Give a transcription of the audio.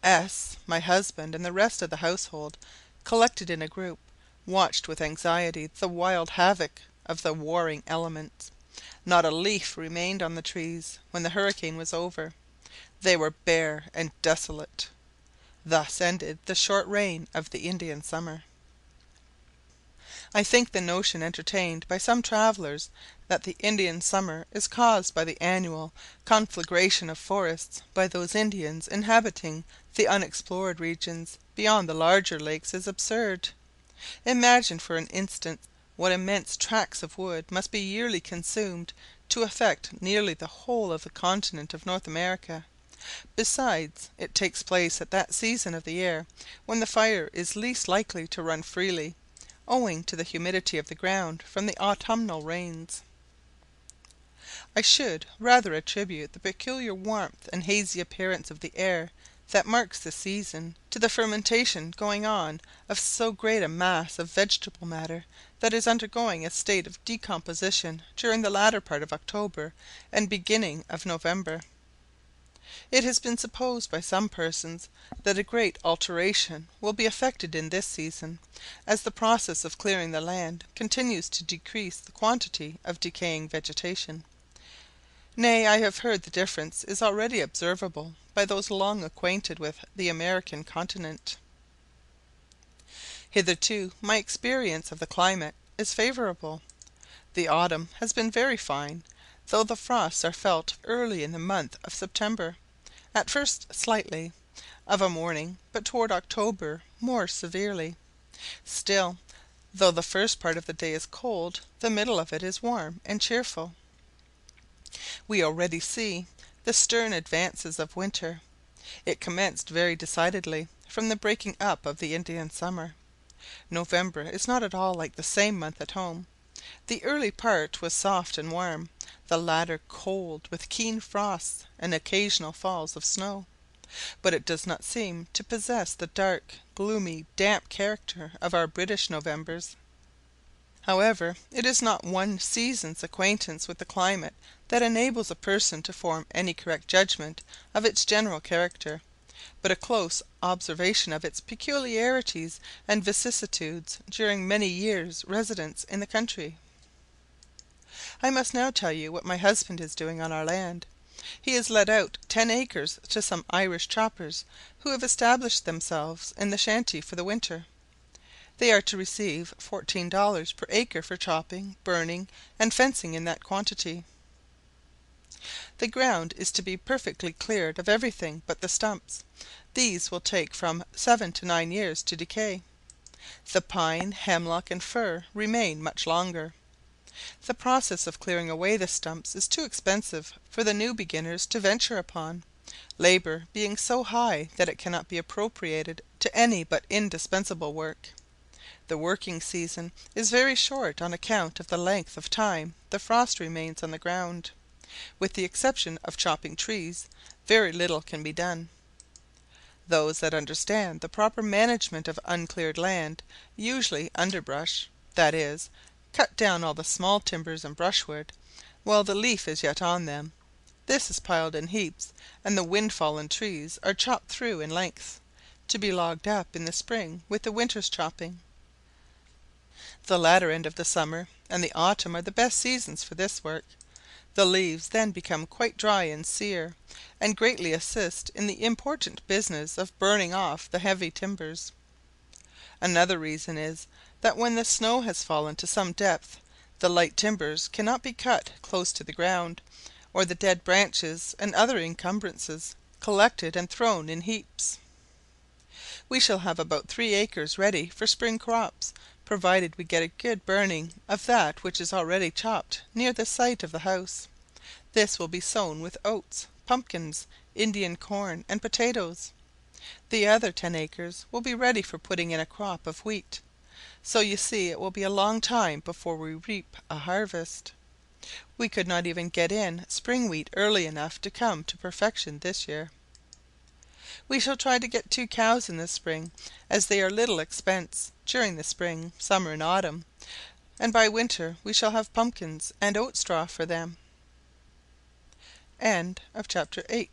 My husband, and the rest of the household, collected in a group, watched with anxiety the wild havoc of the warring elements. Not a leaf remained on the trees when the hurricane was over. They were bare and desolate. Thus ended the short reign of the Indian summer. I think the notion entertained by some travellers that the Indian summer is caused by the annual conflagration of forests by those Indians inhabiting the unexplored regions beyond the larger lakes is absurd. Imagine for an instant what immense tracts of wood must be yearly consumed to affect nearly the whole of the continent of North America. Besides, it takes place at that season of the year when the fire is least likely to run freely, owing to the humidity of the ground from the autumnal rains. I should rather attribute the peculiar warmth and hazy appearance of the air that marks this season to the fermentation going on of so great a mass of vegetable matter that is undergoing a state of decomposition during the latter part of October and beginning of November. It has been supposed by some persons that a great alteration will be effected in this season, as the process of clearing the land continues to decrease the quantity of decaying vegetation. Nay, I have heard the difference is already observable by those long acquainted with the American continent. Hitherto my experience of the climate is favourable. The autumn has been very fine, though the frosts are felt early in the month of September, at first slightly, of a morning, but toward October more severely. Still, though the first part of the day is cold, the middle of it is warm and cheerful. We already see the stern advances of winter. It commenced very decidedly from the breaking up of the Indian summer. November is not at all like the same month at home. The early part was soft and warm, the latter cold, with keen frosts and occasional falls of snow; but it does not seem to possess the dark, gloomy, damp character of our British Novembers. However, it is not one season's acquaintance with the climate that enables a person to form any correct judgment of its general character, but a close observation of its peculiarities and vicissitudes during many years' residence in the country. I must now tell you what my husband is doing on our land. He has let out 10 acres to some Irish choppers, who have established themselves in the shanty for the winter. They are to receive $14 per acre for chopping, burning, and fencing in that quantity. The ground is to be perfectly cleared of everything but the stumps. These will take from 7 to 9 years to decay. The pine, hemlock, and fir remain much longer. The process of clearing away the stumps is too expensive for the new beginners to venture upon, labour being so high that it cannot be appropriated to any but indispensable work. The working season is very short on account of the length of time the frost remains on the ground. With the exception of chopping trees, very little can be done. Those that understand the proper management of uncleared land usually underbrush, that is, cut down all the small timbers and brushwood, while the leaf is yet on them. This is piled in heaps, and the wind-fallen trees are chopped through in lengths, to be logged up in the spring with the winter's chopping. The latter end of the summer and the autumn are the best seasons for this work. The leaves then become quite dry and sere, and greatly assist in the important business of burning off the heavy timbers. Another reason is, that when the snow has fallen to some depth, the light timbers cannot be cut close to the ground, or the dead branches and other encumbrances collected and thrown in heaps. We shall have about 3 acres ready for spring crops, provided we get a good burning of that which is already chopped near the site of the house. This will be sown with oats, pumpkins, Indian corn, and potatoes. The other 10 acres will be ready for putting in a crop of wheat. So you see it will be a long time before we reap a harvest. We could not even get in spring wheat early enough to come to perfection this year. We shall try to get 2 cows in the spring, as they are little expense during the spring, summer, and autumn, and by winter we shall have pumpkins and oat straw for them. Chapter 9.